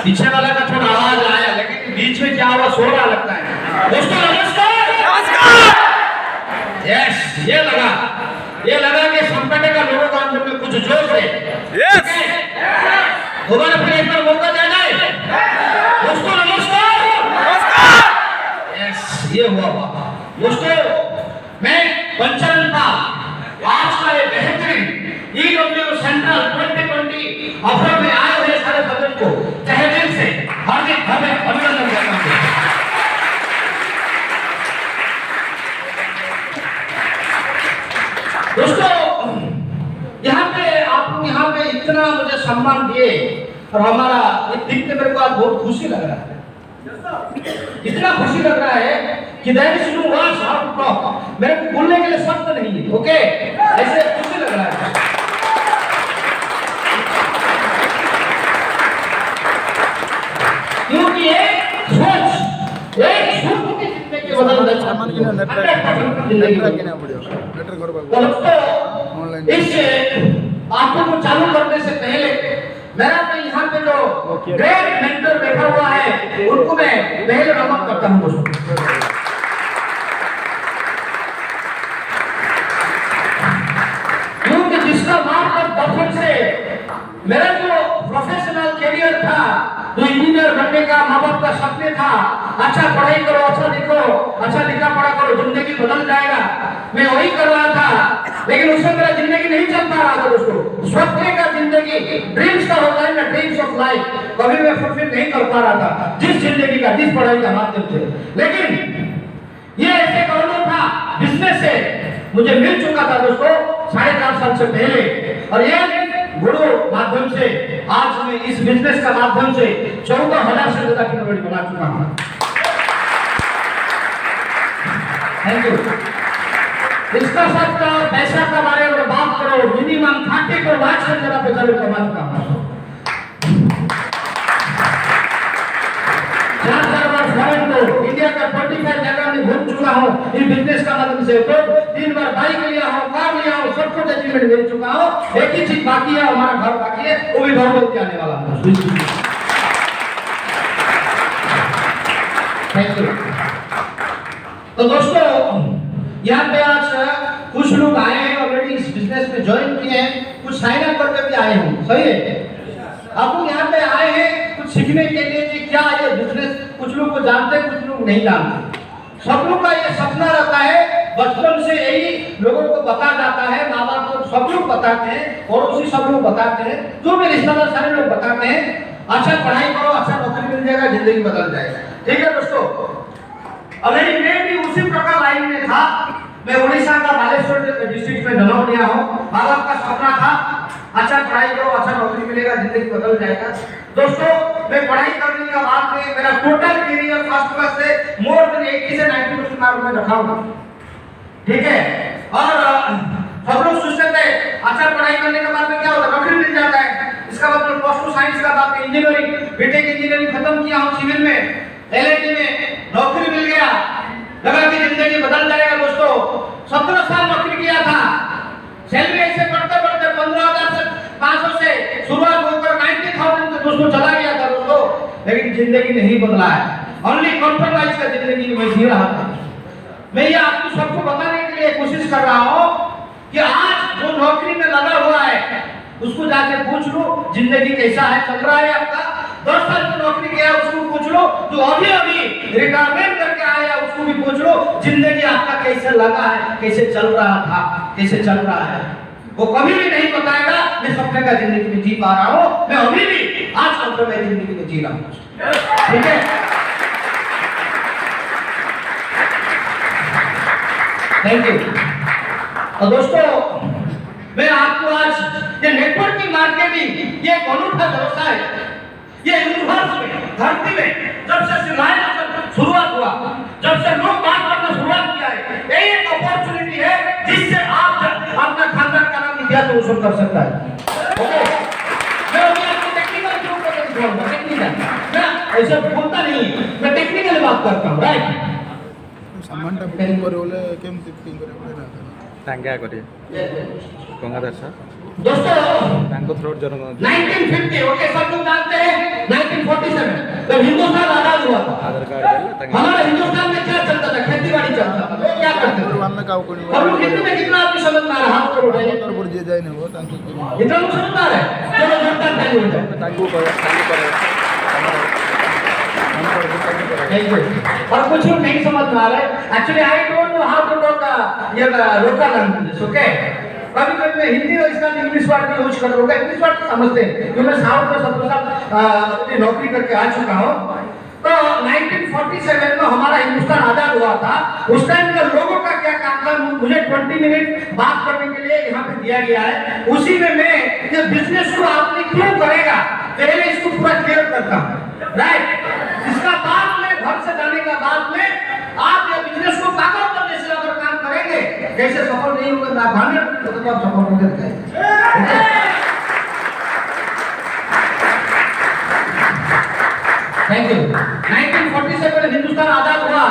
पीछे वाला का थोड़ा आवाज आया, लेकिन बीच में क्या हुआ, सो रहा लगता है। दोस्तों नमस्कार। नमस्कार। यस, ये लगा कि संपटे का लोगों का अंदर में कुछ जोश है। यस, दोबारा फिर एक बार मौका दे जाए। दोस्तों नमस्कार। नमस्कार। यस, ये हुआ। दोस्तों मैं पंचन था, आज का ये बेहतरीन EW सेंट्रल 2020 ऑफर में आए हुए सारे सदन को तहे दिल से हार्दिक अभिनंदन करता हूं। दोस्तों यहाँ पे इतना मुझे सम्मान दिए और हमारा ये देख के मेरे को आज बहुत खुशी लग रहा है। इतना खुशी लग रहा है कि मेरे को बोलने के लिए शब्द नहीं है। ओके, ऐसे खुशी लग रहा है। क्योंकि एक सोच की जिंदगी बदल देता है। इस आंखों को चालू करने से पहले मेरा तो यहाँ पे जो ग्रेट मेंटर बैठा हुआ है उनको मैं पहले नमन करता हूँ दोस्तों। क्योंकि जिसका मार्ग दर्शन से मेरा जो प्रोफेशनल कैरियर था, जो इंजीनियर बनने का माँ बाप का सपने था, अच्छा पढ़ाई करो, अच्छा लिखो, अच्छा लिखा पढ़ा करो, जिंदगी बदल जाएगा, मैं वही कर रहा था। लेकिन उसमें मेरा जिंदगी नहीं चल पा रहा था दोस्तों। स्वप्ने का जिंदगी, ड्रीम्स का होता है ना, ड्रीम्स ऑफ लाइफ, कभी मैं फुलफिल नहीं कर पा रहा था जिस जिंदगी का, जिस पढ़ाई का माध्यम से। लेकिन ये ऐसे करोड़ों था बिजनेस से मुझे मिल चुका था दोस्तों 4.5 साल से पहले। और ये गुरु माध्यम से आज मैं इस बिजनेस का माध्यम से 14,000 से ज्यादा की नौकरी बना चुका हूं। Thank you. इसका सब का पैसा का बारे में बात करो, मिनिमम 30 लाख से ज्यादा पैसा भी कमा चुका हूं। 4 बार फॉरेन को, इंडिया का 25 जगह में घूम चुका हूं इस बिजनेस का माध्यम से। तो 3 बार बाइक लिया हूं, कार लिया हूं, सब कुछ अचीवमेंट मिल चुका हूं। एक ही चीज बाकी है, हमारा घर बाकी है, वो भी बहुत जल्दी आने वाला है। Thank you. तो दोस्तों यहाँ पे आज कुछ लोग आए हैं, ऑलरेडी इस बिजनेस में ज्वाइन किए हैं, कुछ साइन अप करके भी आए हों, सही है। आप लोग यहाँ पे आए हैं कुछ सीखने के लिए कि क्या ये बिजनेस, कुछ लोग को जानते हैं, कुछ लोग नहीं जानते। सब लोग का ये सपना रहता है, बचपन से यही लोगों को बता जाता है, माँ बाप को सब लोग बताते हैं, और उसी सब लोग बताते हैं, जो भी रिश्तेदार सारे लोग बताते हैं, अच्छा पढ़ाई करो, अच्छा नौकरी मिल जाएगा, जिंदगी बदल जाएगा। ठीक है दोस्तों, ऑलरेडी मैं भी उसी प्रकार लाइन में था। मैं उड़ीसा का बालेश्वर डिस्ट्रिक्ट में जन्म लिया हूँ। माँ बाप का सपना था अच्छा पढ़ाई करो, अच्छा नौकरी मिलेगा, जिंदगी बदल जाएगा। दोस्तों मैं पढ़ाई करने के बाद में मेरा टोटल करियर फर्स्ट क्लास से मोर देन 80 से 90% मार्क में रखा हूँ। ठीक है, और सब लोग सोचते थे अच्छा पढ़ाई करने के बाद में क्या होता है, नौकरी मिल जाता है। इसका मतलब प्लस 2 साइंस का बाद में इंजीनियरिंग, बीटेक इंजीनियरिंग खत्म किया हूँ, सिविल में LNT में नौकरी मिल गया, लगा कि जिंदगी बदल जाएगा। दोस्तों 17 साल नौकरी किया था, सैलरी ऐसे बढ़ते बढ़ते 15,000 से 500 से शुरुआत होकर 90,000 तक दोस्तों चला गया था दोस्तों। लेकिन जिंदगी नहीं बदला है, ओनली कॉम्प्रोमाइज का जिंदगी में जी रहा था। मैं ये आपको सबको बताने के लिए कोशिश कर रहा हूँ कि आज जो नौकरी में लगा हुआ है उसको जाके पूछ लो जिंदगी कैसा है, चल रहा है आपका। 10 साल की नौकरी किया उसको पूछ लो, जो अभी रिटायरमेंट करके आया उसको भी पूछ लो जिंदगी आपका कैसे लगा है, कैसे चल रहा था, कैसे चल रहा है। वो कभी भी नहीं बताएगा मैं सपने का जिंदगी में जी पा रहा हूँ, मैं अभी भी आज कॉम्प्रोमाइज जिंदगी में जी रहा हूँ। ठीक है, थैंक यू। और दोस्तों, मैं आपको आज ये नेटवर्किंग मार्केटिंग ये एक अनूठा व्यवसाय, ये यूनिवर्स में, धरती में जब से सिविलाइजेशन शुरुआत हुआ, जब से लोग बात करना शुरुआत किया है, यही एक अपॉर्चुनिटी है जिससे आप अपना खानदान का नाम इतिहास में रोशन कर सकता है। ओके, मैं अभी आपको टेक्निकल प्रूफ करके दिखाऊंगा। टेक्निकल मैं ऐसे बोलता नहीं, मैं टेक्निकल बात करता हूँ। राइट, सामानटा बुकिंग करे बोले केमती बुकिंग करे पड़े ना टांग्या करिए गंगाधर सर दोस्तों, टैंको थ्रोट जन 1950, ओके, सब लोग जानते हैं 1947 जब हिंदुस्तान आजाद हुआ था, आधार कार्ड हमारे हिंदुस्तान में क्या चलता था? खेती बाड़ी चलता था। लोग क्या करते थे? वामे काव कोणी और लोग हिंदी में कितना आपको समझ में आ रहा है? हाथ करो भाई, तर पुर जे जाय ने वो तांको इतना लोग समझ में आ रहा है? चलो जोरदार ताली हो जाए। टांगू करे थैंक यू। और कुछ लोग नहीं समझ में आ रहा है। Actually I don't know how to talk ये लोकल लैंग्वेज, ओके। कभी कभी मैं हिंदी और इसका इंग्लिश वर्ड भी यूज कर लूंगा, इंग्लिश वर्ड समझते हैं क्योंकि मैं साउथ में सबके साथ नौकरी करके आ चुका हूँ। तो 1947 में हमारा हिंदुस्तान आजाद हुआ था। उस टाइम के लोगों का क्या काम था, मुझे 20 मिनट बात करने के लिए यहाँ पे दिया गया है। उसी में मैं ये बिजनेस को आपने क्यों करेगा, पहले इसको पूरा क्लियर करता हूँ। राइट, इसका बाद में घर से जाने का बाद में आप ये बिजनेस को ताकत करने से अगर काम करेंगे, जैसे सफल नहीं होंगे ना भाने तो आप सफल होंगे दिखाएंगे। Thank you. 1947 हिंदुस्तान आजाद हुआ।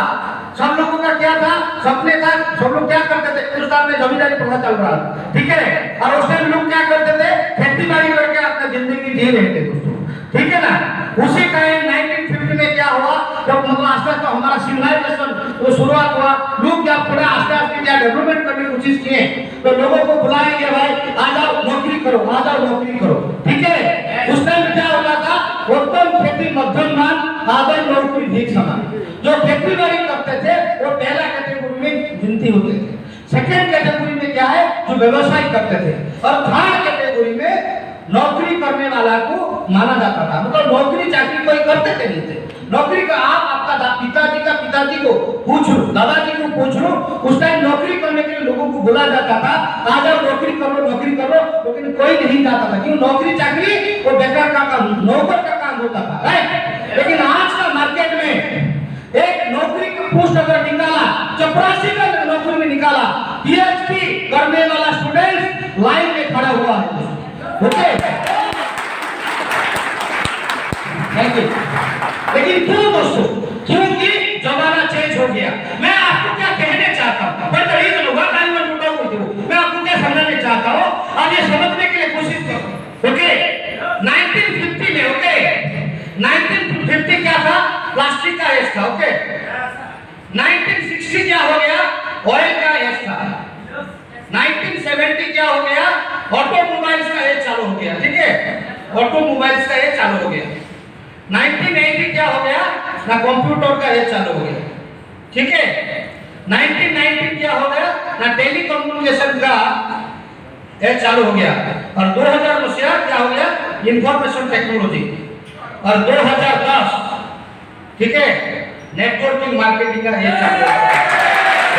सब लोगों का क्या था, सपने था, सब लोग क्या करते थे, हिंदुस्तान में जमींदारी प्रथा चल रहा था, ठीक है। और उस टाइम लोग क्या करते थे, खेती बाड़ी करके अपना जिंदगी जी रहे थे दोस्तों, ठीक है ना। उसी टाइम 1950 में क्या हुआ, जब मतलब आस्ते आस्ते हमारा सिविलाइजेशन वो शुरुआत हुआ, लोग जब थोड़ा आस्ते आस्ते क्या डेवलपमेंट करने की कोशिश किए, तो लोगों को बुलाएंगे, भाई आ जाओ नौकरी करो, आ जाओ नौकरी करो, ठीक है। उस टाइम क्या होता था, उत्तम खेती मध्यम मान आदर नौकरी भीख समान। जो खेती बाड़ी करते थे वो पहला कैटेगरी में गिनती होते थे। सेकंड कैटेगरी में क्या है, जो व्यवसाय करते थे। और थर्ड कैटेगरी में नौकरी करने वाला को माना जाता था। मतलब नौकरी चाकरी कोई करते थे नहीं थे। नौकरी का आप आपका पिताजी को पूछ लो, दादाजी को पूछ लो, उस टाइम नौकरी करने के लिए लोगों को बुला जाता था, आ जाओ नौकरी करो, लेकिन कोई नहीं जाता था। क्यों? नौकरी चाकरी वो बेकार का काम, नौकर का काम होता था, राइट। लेकिन आज का मार्केट में एक नौकरी का पोस्ट अगर निकाला, चपरासी का नौकरी में निकाला, पीएचडी करने वाला स्टूडेंट लाइन में खड़ा हुआ है, ओके। Thank you. लेकिन क्यों दोस्तों? क्योंकि जमाना चेंज हो गया। मैं आपको क्या कहने चाहता हूँ, मैं आपको क्या समझाने चाहता हूँ, आप ये समझने के लिए कोशिश करो, ओके। 1950 में, ओके, 1950 क्या था, प्लास्टिक का एज था, ओके। 1960 क्या हो गया, ऑयल का एज था। 1970 क्या हो गया, ऑटोमोबाइल्स का एज चालू हो गया, ठीक है, ऑटोमोबाइल्स का एज चालू हो गया। 1980 क्या हो गया, ना कंप्यूटर का एज चालू हो गया, ठीक है। 1990 क्या हो गया, ना टेलीकम्युनिकेशन का एज चालू हो गया। और 2000 मसीहा क्या हो गया, इंफॉर्मेशन टेक्नोलॉजी। और 2010, ठीक है, नेटवर्किंग मार्केटिंग का एज चालू हो गया,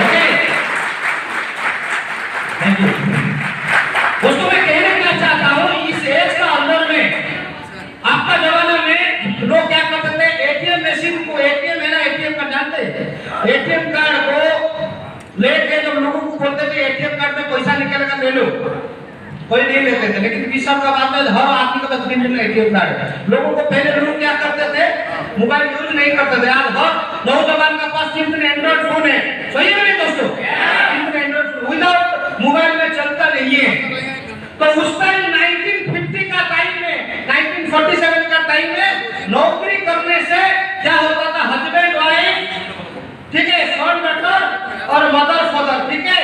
ओके। थैंक यू दोस्तों। मैं कहना क्या चाहता हूँ, इस एज का अंदर में आपका जमाना में लोग क्या करते थे, एटीएम मशीन को, एटीएम है ना, एटीएम का जानते हैं, एटीएम कार्ड को लेके जब लोगों को बोलते थे एटीएम कार्ड में पैसा निकलेगा ले लो, कोई नहीं लेते थे। लेकिन 20 साल का बाद में हर आदमी के पास एटीएम कार्ड है। लोगों को पहले लोग क्या करते थे, मोबाइल यूज नहीं करते थे। आज हर नौजवान के पास एंड्रॉइड फोन है, सही है नहीं दोस्तों? एंड्रॉइड फोन विदाउट मोबाइल में चलता नहीं है। तो उस टाइम 1950 का टाइम में, 1947 का टाइम में नौकरी करने से क्या होता था, हस्बैंड वाइफ, ठीक है, सन डॉटर और मदर फादर, ठीक है,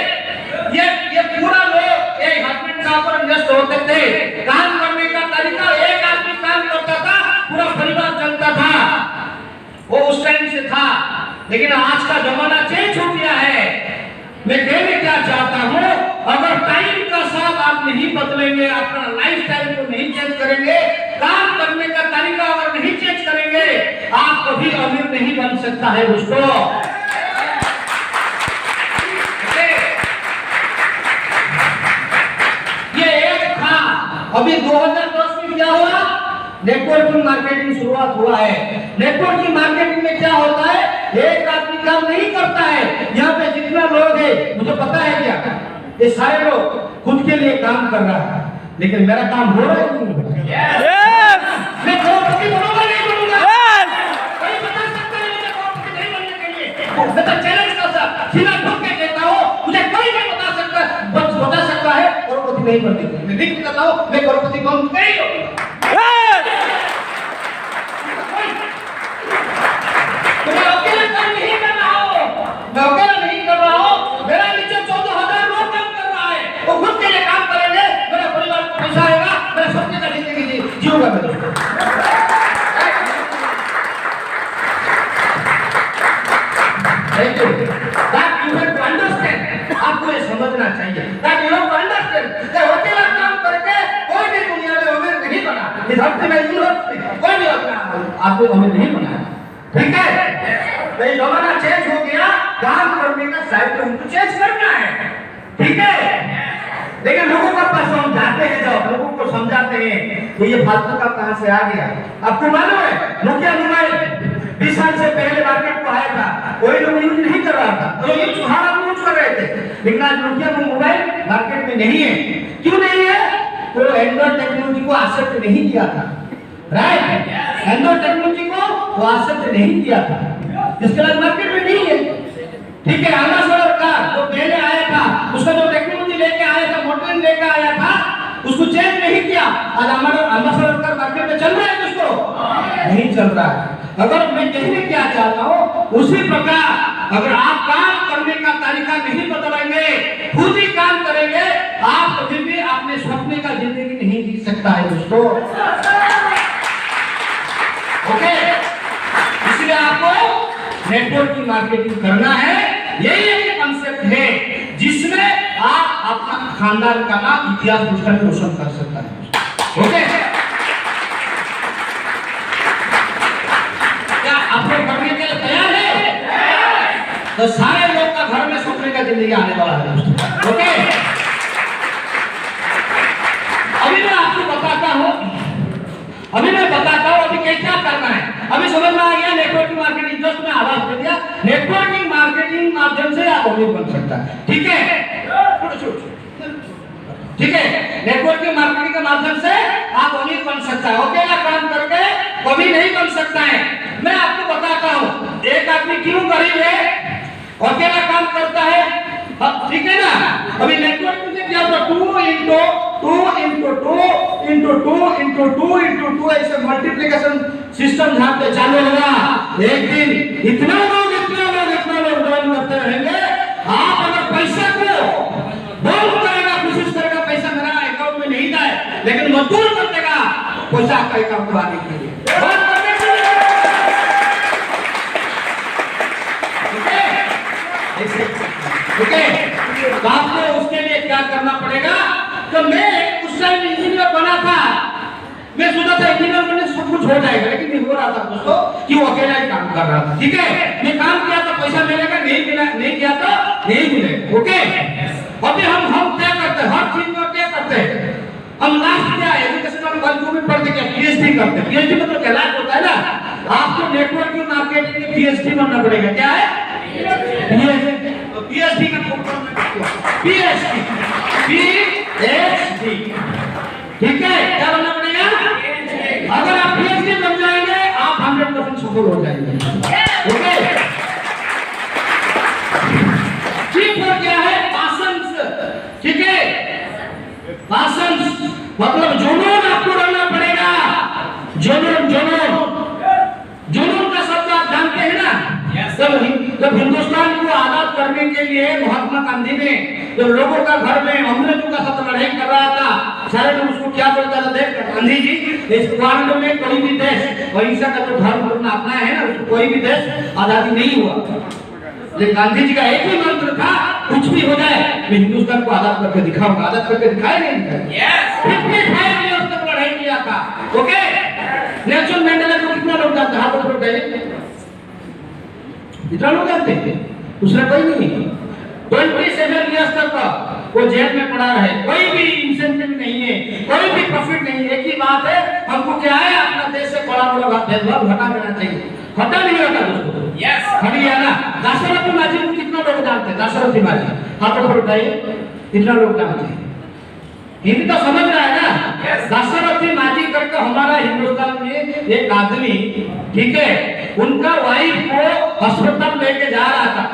ये पूरा लोग एक हस्बैंड का ऊपर व्यस्त होते थे। काम करने का तरीका, एक आदमी काम करता था, पूरा परिवार चलता था, वो उस टाइम से था। लेकिन आज का जमाना चेंज हो गया है। मैं कहने क्या चाहता हूँ, अगर टाइम का साथ आप नहीं बदलेंगे, अपना लाइफस्टाइल को नहीं चेंज करेंगे, काम करने का तरीका अगर नहीं चेंज करेंगे, आप कभी अमीर नहीं बन सकता है दोस्तों। ये एक था। अभी 2010 में क्या हुआ? नेटवर्किंग मार्केटिंग शुरुआत हुआ है। नेटवर्किंग मार्केटिंग में क्या होता है? एक आदमी काम नहीं करता है। यहाँ पे जितना लोग है, मुझे पता है क्या, ये सारे लोग खुद के लिए काम कर रहा है, लेकिन मेरा काम हो रहा है नहीं। मैं करोड़पति बनूंगा नहीं बनूंगा, कोई बता सकता है मुझे करोड़पति नहीं बनने के लिए? मैं तो चैलेंज कर सकता, सीधा ठोक के कहता हूँ, मुझे कोई नहीं बता सकता, बस बता सकता है करोड़पति नहीं बनने के लिए। मैं लिख करता हूँ, मैं करोड़पति बनूंगा नहीं बनूंगा। मैं अकेला काम नहीं कर रहा हूँ, मैं अकेला नहीं कर रहा हूँ, मेरा नीचे 14,000 लोग काम कर रहा है, वो खुद के लिए काम करेंगे, मेरा परिवार को पैसा आएगा, मेरा सपने का जिंदगी जीऊंगा मैं दोस्तों। Thank you. That you have to understand. आपको ये समझना चाहिए। That you have to understand. कि अकेला काम करके कोई भी दुनिया में अमीर नहीं बना। इस हफ्ते में कोई भी आपको अमीर नहीं बना। ठीक है? तो ये जमाना चेंज हो गया, काम करने का साइड को हमको चेंज करना है। ठीक है? लेकिन लोगों का पास हम जाते हैं, जब लोगों को समझाते हैं तो ये फालतू का कहां से आ गया। आपको मालूम है नोकिया मोबाइल 20 साल से पहले मार्केट में आया था, कोई लोग यूज नहीं कर रहा था, तो ये चुहारा यूज कर रहे थे, लेकिन आज नोकिया मोबाइल मार्केट में नहीं है। क्यों नहीं है? तो एंड्रॉइड टेक्नोलॉजी को एक्सेप्ट नहीं किया था। राइट? एंड्रॉइड टेक्नोलॉजी को वो एक्सेप्ट नहीं किया था, इसके बाद मार्केट में नहीं है। ठीक है? एमेजॉन का जो पहले आया था, उसका जो टेक्नोलॉजी लेके आया था, मॉडल लेके आया था, उसको चेंज नहीं किया। आज हमारा एमेजॉन का मार्केट में चल रहा है दोस्तों? नहीं चल रहा है। अगर मैं कहने क्या चाहता हूँ, उसी प्रकार अगर आप काम करने का तरीका नहीं बदलेंगे, खुद ही काम करेंगे, आप कभी भी अपने सपने का जिंदगी नहीं जी सकता है दोस्तों। ओके? इसलिए आपको नेटवर्किंग मार्केटिंग करना है। यही एक कंसेप्ट है जिसमें आप अपना खानदान का नाम, इतिहास रोशन कर सकता है। ओके? क्या आप लोग करने के लिए तैयार है? तो सारे लोग का घर में सपने का जिंदगी आने वाला है दोस्तों। ओके? अभी मैं आपको बताता हूँ, अभी क्या करना है। अभी समझ में आ गया नेटवर्किंग मार्केटिंग, जस्ट मैं आवाज दे दिया, नेटवर्किंग मार्केटिंग माध्यम से आप अमीर बन सकता है। ठीक है? ठीक है? नेटवर्किंग मार्केटिंग के माध्यम से आप अमीर बन सकता है। अकेला काम करके कभी नहीं बन सकता है। मैं आपको बताता हूँ, एक आदमी क्यों गरीब है, अकेला काम करता है। ठीक है ना? अभी नेटवर्किंग से क्या होता है? 2 into 2 ऐसे मल्टीप्लिकेशन सिस्टम जहाँ पे चालू होगा, एक दिन इतना लोग ज्वाइन करते रहेंगे। आप अगर पैसा को बहुत करेगा, कोशिश करेगा पैसा मेरा अकाउंट में नहीं जाए, लेकिन मजदूर कर देगा पैसा आपका अकाउंट में आने के लिए। ओके? तो आपको उसके लिए क्या करना पड़ेगा? तो मैं उस टाइम इंजीनियर बना था, मैं सोचा था इंजीनियर बनने से सब कुछ हो जाएगा, लेकिन नहीं हो रहा था दोस्तों, कि वो अकेला ही काम कर रहा था। ठीक है? मैं काम किया तो पैसा मिलेगा, नहीं किया तो नहीं मिलेगा। ओके? अभी हम क्या करते हैं, हर चीज में क्या करते हैं, हम लास्ट क्या एजुकेशनल वैल्यू में पढ़ते क्या, पीएचडी करते हैं। पीएचडी मतलब क्या होता है ना, आपको नेटवर्किंग मार्केटिंग में पीएचडी बनना पड़ेगा। क्या है? पीएचडी का पीएचडी, ठीक है? क्या बनना पड़ेगा? अगर आप पीएचडी बन जाएंगे, आप 100% सफल हो जाएंगे। ओके? ठीक है? क्या है? पासंस। ठीक है? पासंस मतलब जुनून आपको रहना पड़ेगा। जुनून का शब्द आप जानते हैं ना? जब हिंदुस्तान को आजाद करने के लिए महात्मा गांधी ने जब लोगों का घर में अंग्रेजों का साथ लड़ाई कर रहा था, सारे लोग उसको क्या बोलता था, देख गांधी जी, इस वर्ल्ड में कोई भी देश अहिंसा का जो धर्म अपना अपनाया है ना, उसको कोई भी देश आजादी नहीं हुआ। लेकिन गांधी जी का एक ही मंत्र था, कुछ भी हो जाए मैं हिंदुस्तान को आजाद करके दिखाऊंगा। आजाद करके दिखाए नहीं दिखाए? 55 इयर्स तक लड़ाई किया था। ओके, नेल्सन मंडेला को कितना लोग जानते हैं? हाथ ऊपर उठाइए। इतना लोग जानते हैं? दूसरा कोई नहीं। 27 इयर्स तक वो जेल में पड़ा रहे, कोई भी इंसेंटिव नहीं है, कोई भी प्रॉफिट नहीं है। एक ही बात है, हमको क्या है, अपना देश से बड़ा बड़ा भेदभाव हटा देना चाहिए। हटा नहीं होता दोस्तों। यस, हट गया ना। दाशरथी माझी को कितना लोग जानते हैं? दाशरथी माझी हाथ ऊपर उठाइए। कितना लोग जानते हैं? हिंदी तो समझ रहा है ना? दाशरथी माझी करके हमारा हिंदुस्तान में एक आदमी, ठीक है, उनका वाइफ को अस्पताल लेके जा रहा था।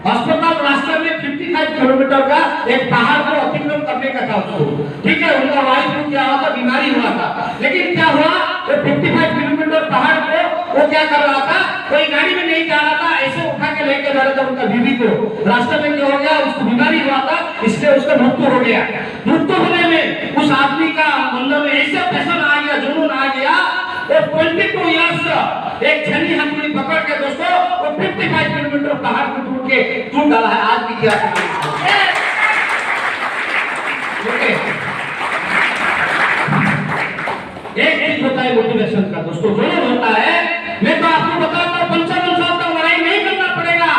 अस्पताल रास्ते में 55 किलोमीटर का एक पहाड़ को अतिक्रमण करने का था उसको, ठीक है। उनका वाइफ को क्या हुआ था? बीमारी हुआ था। लेकिन क्या हुआ, वो 55 किलोमीटर पहाड़ को वो क्या कर रहा था, कोई गाड़ी में नहीं जा रहा था, ऐसे उठा के लेके जा रहा था उनका बीवी को। रास्ते में क्या हो गया, उसको बीमारी हुआ था, इसलिए उसका मृत्यु हो गया। मृत्यु होने में उस आदमी का अंदर में ऐसे पैशन आ गया, जुनून आ गया। वो 22 इयर्स एक छनी हथौड़ी पकड़ के दोस्तों वो 55 किलोमीटर पहाड़ को टूट डाला है। आज भी क्या एक चीज होता है मोटिवेशन का दोस्तों, जो होता है, मैं तो आपको बताता हूँ 55 साल तक लड़ाई नहीं करना पड़ेगा,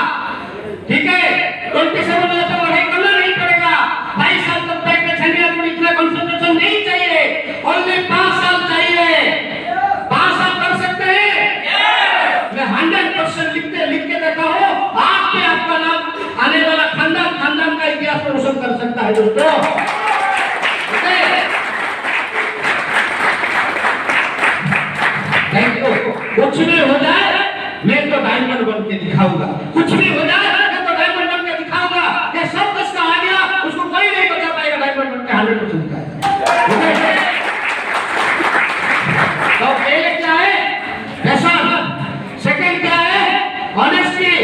ठीक है। 27 साल तक लड़ाई करना नहीं पड़ेगा। 22 साल तक बैठ के छनी हथौड़ी इतना कंसंट्रेशन नहीं चाहिए, ओनली 5 साल चाहिए। 5 साल कर सकते हैं? मैं 100% लिख के देखा हूँ। आपका नाम आने वाला खानदान का इतिहास रोशन कर सकता है दोस्तों। कुछ भी हो जाए मैं तो डायमंड बन के दिखाऊंगा। कुछ भी हो जाए मैं तो डायमंड बन के दिखाऊंगा। ये सब कुछ आ गया, उसको कोई नहीं बचा पाएगा। डायमंड बन के 100% दिखाएगा। तो पहले क्या है? पैशन। सेकंड क्या है? ऑनेस्टी,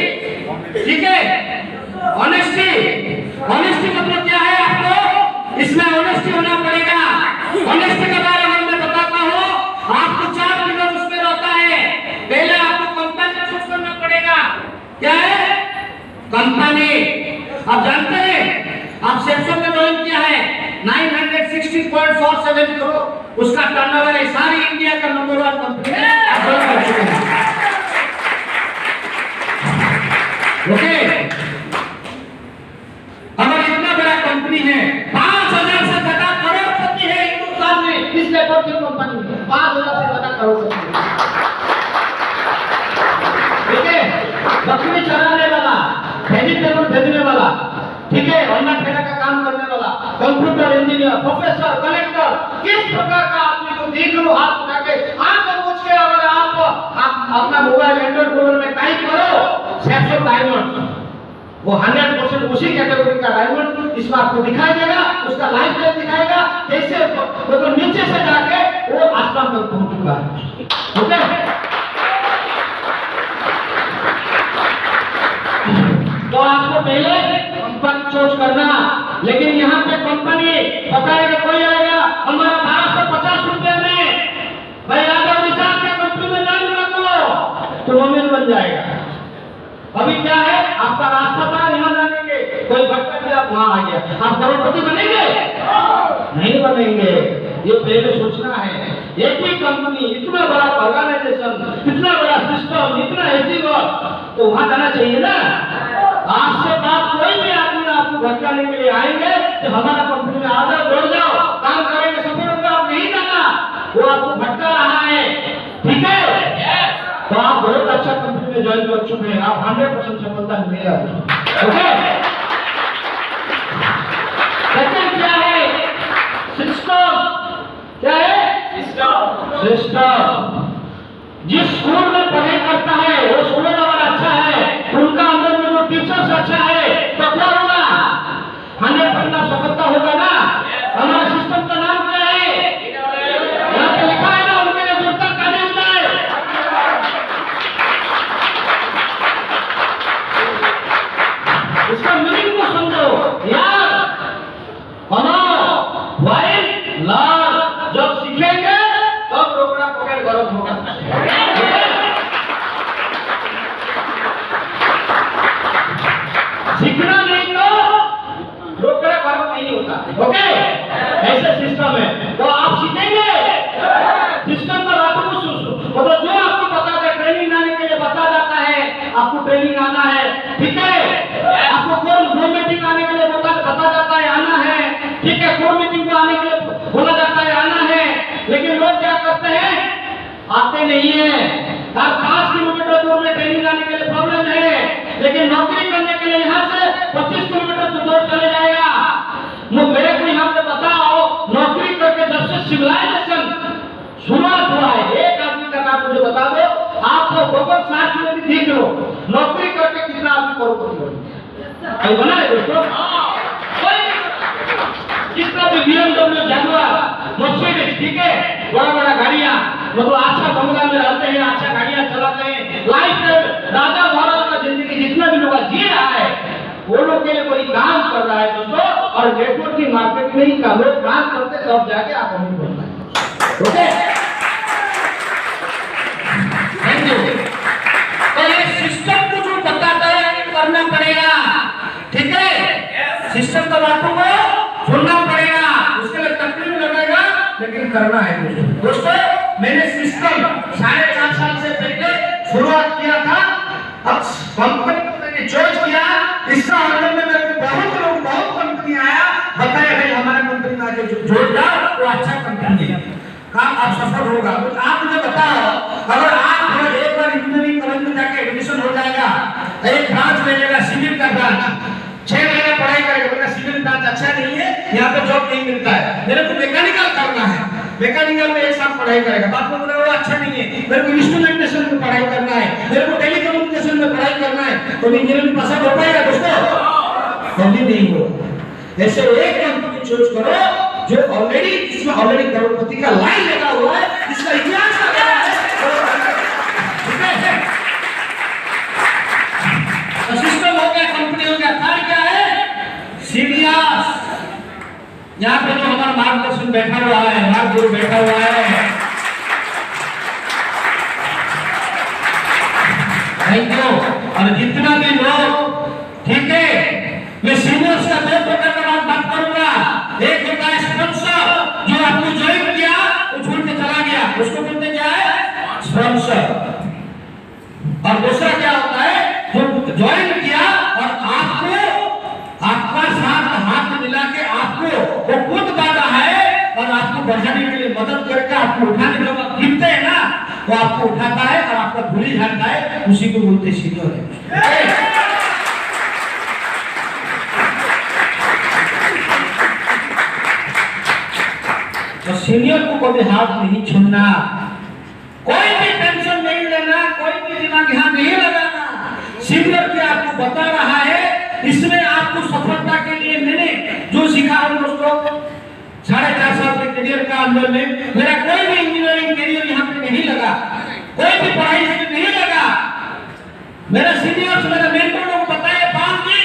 ठीक है। ऑनेस्टी मतलब क्या है? आपको इसमें ऑनेस्टी होना पड़ेगा। ऑनेस्टी के बारे में मैं बताता हूँ। आपको 4 पिलर उसमें रहता है। पहले आपको कंपनी चूज करना पड़ेगा। क्या है? कंपनी। आप जानते हैं, आप सैमसंग में ज्वाइन किया है, 960.47 करोड़ उसका टर्नओवर है। सारी इंडिया का नंबर 1 कंपनी है। आप ज्वाइन कर चुके हैं। ओके, अगर इतना बड़ा कंपनी है, 5000 से ज्यादा करोड़पति है हिंदुस्तान में, इस लेवल की कंपनी है। 5000 से ज्यादा करोड़पति, ठीक है। बकरी चराने वाला, वेजिटेबल भेजने वाला, ठीक है, अन्ना ठेला का काम करने वाला, कंप्यूटर इंजीनियर, प्रोफेसर, कलेक्टर, किस प्रकार का आदमी को देख लो, हाथ उठा के, आंख पूछ के, अगर आप अपना मोबाइल एंड्रॉइड फोन में टाइप करो सैमसंग डायमंड, वो 100% उसी कैटेगरी का डायमंड इसमें आपको दिखाई देगा। उसका लाइफ स्टाइल दिखाएगा, कैसे तो नीचे से जाके वो आसमान तक पहुंच चुका है। ओके, तो आपको पहले कंपनी चूज करना। लेकिन यहाँ पे कंपनी बताएगा, कोई आएगा हमारा 1250 रुपए में भाई यादव रिचार्ज का कंपनी में ज्वाइन कर लो, तो अमीर बन जाएगा। अभी क्या है, आपका रास्ता था यहाँ जाने के, कोई भटका के आप वहां आ गया, आप करोड़पति बनेंगे? नहीं बनेंगे। ये पहले सोचना है। एक ही कंपनी, इतना बड़ा ऑर्गेनाइजेशन, इतना बड़ा सिस्टम, इतना एचीवर, तो वहां जाना चाहिए ना। आज से बात कोई भी आदमी आपको भटकाने के लिए आएंगे कि हमारा कंपनी में आ जाओ, जोड़ जाओ, काम करेंगे, सफल होगा, आप नहीं जाना, वो आपको भटका रहा है, ठीक है। तो आप बहुत अच्छा कंपनी में ज्वाइन कर चुके हैं, आप 100% सफलता मिलेगा। ओके, सेकंड क्या है? सिस्टम। क्या है? सिस्टम। जिस स्कूल में पढ़ाई करता है वो स्कूल अगर अच्छा है, उनका अंदर में जो टीचर्स अच्छा है, तो क्या होगा? 100% सफलता होगा ना। हमारे सिस्टम का नाम क्या है? यहाँ पे लिखा है ना, उनके लिए जुड़ता का नाम है। इसका मीनिंग को समझो यार। हमारा वाइफ लाल जब सीखेंगे तब रोकड़ा पकड़ गलत आपको ट्रेनिंग आना है, ठीक है। आपको कोर मीटिंग आने के लिए बता जाता है आना है, ठीक है। कोर मीटिंग को आने के लिए बोला जाता है आना है, लेकिन लोग क्या करते हैं, आते नहीं है। हर 5 किलोमीटर दूर में ट्रेनिंग आने के लिए प्रॉब्लम है, लेकिन नौकरी करने के लिए यहाँ से 25 किलोमीटर दूर चले जाएगा। मेरे को यहाँ पे बताओ, नौकरी करके जब से सिविलाइजेशन शुरुआत हुआ है, एक आदमी का नाम मुझे बता दो, आपको गूगल सर्च में भी देख लो, नौकरी करके कितना आदमी करोड़पति हो बना है दोस्तों। कितना भी BMW, जगुआर, मर्सिडीज, ठीक है, बड़ा बड़ा गाड़ियां, मतलब अच्छा बंगला में रहते हैं, अच्छा गाड़ियां चलाते हैं, लाइफ में राजा महाराजा का जिंदगी जितना भी लोग जी रहा है, वो लोग के लिए कोई काम कर रहा है दोस्तों। और नेटवर्किंग मार्केट में ही काम लोग काम करते तब जाके आप हमें बोलना है, ओके। Thank you. तो ये सिस्टम को जो बताता है करना पड़ेगा, ठीक है। सिस्टम का बातों को सुनना पड़ेगा, उसके लिए तकलीफ लगेगा, लेकिन करना है दोस्तों। मैंने सिस्टम 4.5 साल से पहले शुरुआत किया था, अब कंपनी को मैंने चॉइस किया, इसका अंदर में मेरे को बहुत कंपनी आया, बताया भाई हमारा कंपनी में आके जोड़ जाओ, वो अच्छा कंपनी है, काम आप सफल होगा। तो आप मुझे बताओ, अगर आप एक बार इंजीनियरिंग कॉलेज में जाके एडमिशन हो जाएगा, एक ब्रांच ले लेगा, सिविल का ब्रांच, 6 महीने पढ़ाई करेगा, सिविल ब्रांच अच्छा नहीं है, यहाँ पे जॉब नहीं मिलता है, मेरे को मैकेनिकल करना है, मैकेनिकल में 1 साल पढ़ाई करेगा, बात में बोला वो अच्छा नहीं है, मेरे को इंस्ट्रूमेंटेशन में पढ़ाई करना है, मेरे को टेलीकम्युनिकेशन में पढ़ाई करना है, तो इंजीनियरिंग पास हो पाएगा दोस्तों? कभी नहीं हो। ऐसे एक कंपनी चूज करो जो ऑलरेडी, इसमें ऑलरेडी करोड़पति का लाइन लगा हुआ है, इसका इतिहास लगा है, ठीक है। सिस्टम हो गया, कंपनी हो गया, थर्ड क्या है, सीनियर्स। यहाँ पे जो हमारा मार्गदर्शन बैठा हुआ है, मार्गदुर बैठा हुआ है, थैंक यू। और जितना भी लोग, ठीक है, मैं सीनियर्स का 2 प्रकार का बात करूंगा। एक होता है स्पॉन्सर, जो आपको ज्वाइन किया वो छोड़ के चला गया, उसको बोलते क्या है, स्पॉन्सर। और दूसरा क्या होता है, जो ज्वाइन किया और आपको आपका साथ हाथ मिला के आपको वो खुद बांधा है और आपको बढ़ाने के लिए मदद करके आपको उठाने जब आप गिरते हैं ना, वो आपको उठाता है और आपका धूली झाड़ता है, उसी को बोलते सीनियर है। तो सीनियर को कभी हाथ नहीं छूना, कोई भी टेंशन नहीं लेना, कोई भी दिमाग यहाँ नहीं लगाना। सीनियर क्या आपको बता रहा है, इसमें आपको सफलता के लिए मैंने जो सिखा हूं दोस्तों, 4.5 साल के करियर का अंदर में मेरा कोई भी इंजीनियरिंग करियर यहाँ पे नहीं लगा, कोई भी पढ़ाई से नहीं लगा। मेरा सीनियर्स, मेरा मेंटर लोग बताए, बात की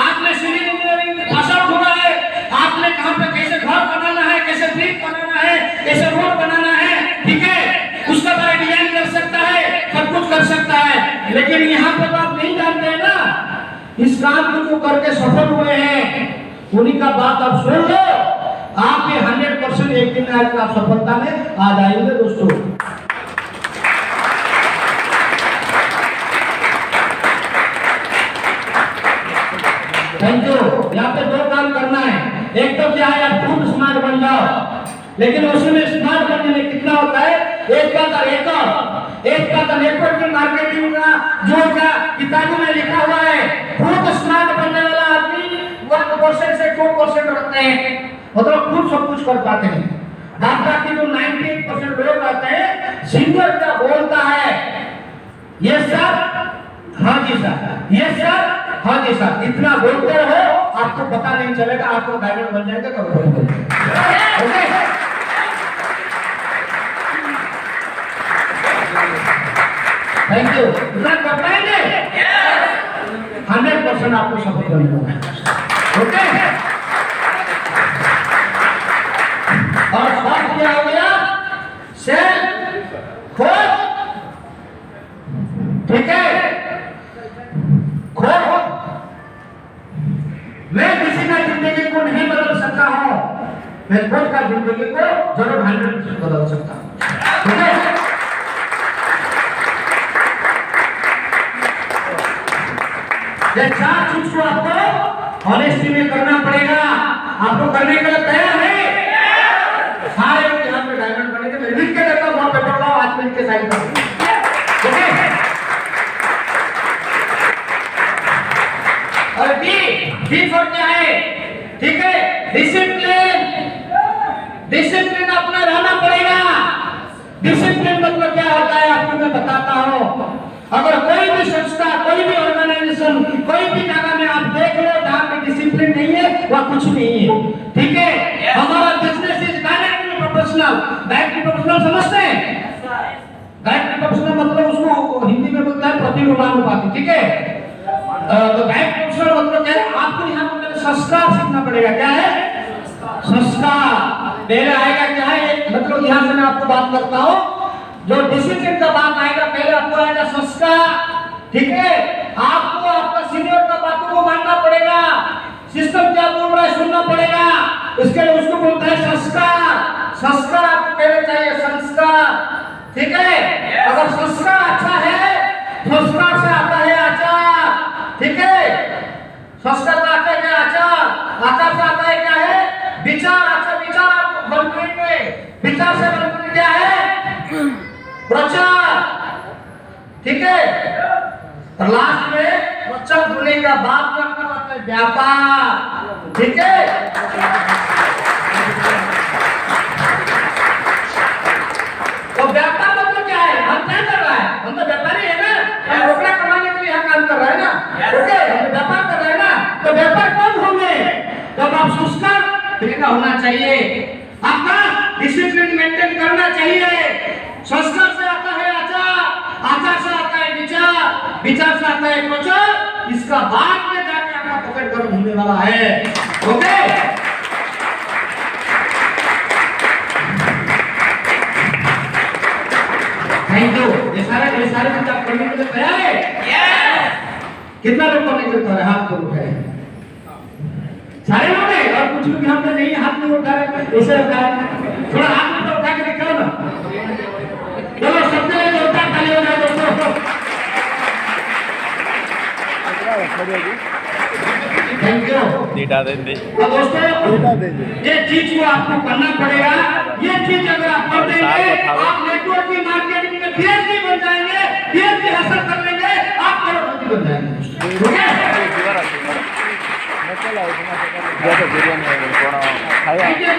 आपने सिविल इंजीनियरिंग में पास आउट हुआ है, आपने कहां पे कैसे घर बनाना है, कैसे ब्रिक बनाना है, कैसे रोड बनाना है, ठीक है, उसका बारे डिजाइन कर सकता है, सब कुछ कर सकता है, लेकिन यहाँ पर आप नहीं जानते हैं ना, इस काम को जो करके सफल हुए हैं उन्हीं का बात आप सुन लो, आप ये 100% एक दिन में आप सफलता में आ जाएंगे दोस्तों। Thank you. यहाँ पे 2 काम करना है, एक तो क्या है, आप खुद स्मार्ट बन जाओ, लेकिन उसमें स्मार्ट बनने में कितना होता है, एक का नेटवर्किंग मार्केटिंग का जो क्या किताबों में लिखा हुआ है, खुद स्मार्ट बनने वाला आदमी 1% से 2% रखते हैं, मतलब खुद सब कुछ कर पाते हैं। बाकी जो 98% लोग रहते हैं, सीनियर क्या बोलता है, ये सर हाँ जी सर, ये सर हाँ जी सर, इतना बोलते रहो, आपको पता नहीं चलेगा, आपको डायमंड बन जाएगा कब। Thank you. इतना कर पाएंगे, 100% आपको सफल करना है, ओके। और बात क्या हो गया, सेल्फ खोज, ठीक है, खोज। मैं किसी का जिंदगी को नहीं बदल सकता हूं, मैं खुद का जिंदगी को जरूर 100% बदल सकता हूं, ठीक है। ये 4 चीज को आपको ऑनेस्टी में करना पड़ेगा। आपको करने के लिए तैयार है? सारे लोग यहाँ पे डायमंड बने थे, मैं लिख के देता हूँ, वहाँ पेपर लाओ, आज में लिख के साइन कर दो। ओके? और डी फॉर क्या है? ठीक है, डिसिप्लिन। डिसिप्लिन अपना रहना पड़ेगा। डिसिप्लिन मतलब क्या होता है आपको मैं बताता हूँ। अगर कोई भी संस्था, कोई भी ऑर्गेनाइजेशन, कोई भी जगह में आप देख लो जहाँ पे डिसिप्लिन नहीं है वह कुछ नहीं है। ठीक है, हमारा business is directly professional. Directly professional समझते हैं? डायरेक्टली प्रोफेशनल मतलब उसको हिंदी में बोलता है प्रतिलोमानुपाती। ठीक है, तो डायरेक्ट प्रोफेशनल मतलब क्या है? आपको यहाँ पर संस्कार सीखना पड़ेगा। क्या है? संस्कार। पहले आएगा क्या है, मतलब यहाँ से मैं आपको बात करता हूँ, जो डिसिप्लिन का बात आएगा पहले आपको आएगा संस्कार। ठीक है, आपको आपका सीनियर का बातों को मानना पड़ेगा, सिस्टम क्या बोल रहा है सुनना पड़ेगा, इसके लिए उसको बोलता है संस्कार। संस्कार आपको पहले चाहिए, संस्कार। ठीक है, अगर संस्कार अच्छा है, संस्कार से आता है आचार। ठीक है, संस्कार का आता है क्या? आचार। आचार से आता है क्या है? विचार। अच्छा, विचार आप बनते, विचार से बनते क्या है? प्रचार। ठीक है, और लास्ट में प्रचार होने का बाद में आपका आता है व्यापार। ठीक है, तो व्यापार मतलब क्या है? हम क्या कर रहा है? हम तो व्यापारी है ना, हम रुपया कमाने के लिए यहाँ काम कर रहे हैं ना। ओके, हम व्यापार कर रहे हैं ना, तो व्यापार कौन होंगे? जब आप संस्कार होना चाहिए, आपका डिसिप्लिन मेंटेन करना चाहिए। संस्कार से आता है आचार, आचार से आता है विचार, विचार से आता है प्रचार, इसका बाद में जाके आपका पॉकेट गर्म होने वाला है। Okay, thank you. ये सारे किताब पढ़ने के लिए तैयार है? कितना लोग पढ़ने के लिए तैयार है? हाथ को उठाए। सारे लोग हैं, और कुछ लोग यहाँ पे नहीं हाथ नहीं उठा रहे, ऐसे होता है। थोड़ा हाथ में तो उठा के दिखाओ ना। चलो सबके लिए जोरदार ताली हो जाए दोस्तों। Thank you. डेटा दे दे। तो दोस्तों ये चीज को आपको करना पड़ेगा। ये चीज अगर आप कर देंगे, आप नेटवर्किंग मार्केटिंग में पीएचडी बन जाएंगे, पीएचडी हासिल कर लेंगे, आप करोड़पति बन जाएंगे। ठीक है,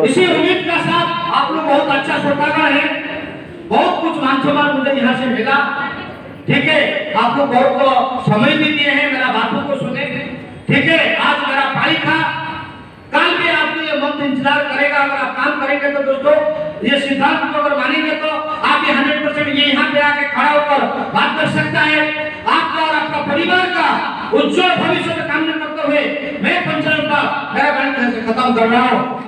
इसी उम्मीद के साथ आप लोग बहुत अच्छा श्रोतागण है, बहुत कुछ मान सम्मान मुझे यहाँ से मिला। ठीक है, आप लोग बहुत समय भी दिए हैं, मेरा बातों को सुने। ठीक है, आज मेरा पाली था, कल भी आपको ये मंत्र इंतजार करेगा। अगर आप काम करेंगे तो दोस्तों, ये सिद्धांत को अगर मानेंगे तो आप ये 100% ये यहाँ पे आके खड़ा होकर बात कर सकता है। आपका और आपका परिवार का उज्जवल भविष्य में काम करते हुए मैं पंचायत का मेरा गाड़ी खत्म कर रहा हूँ।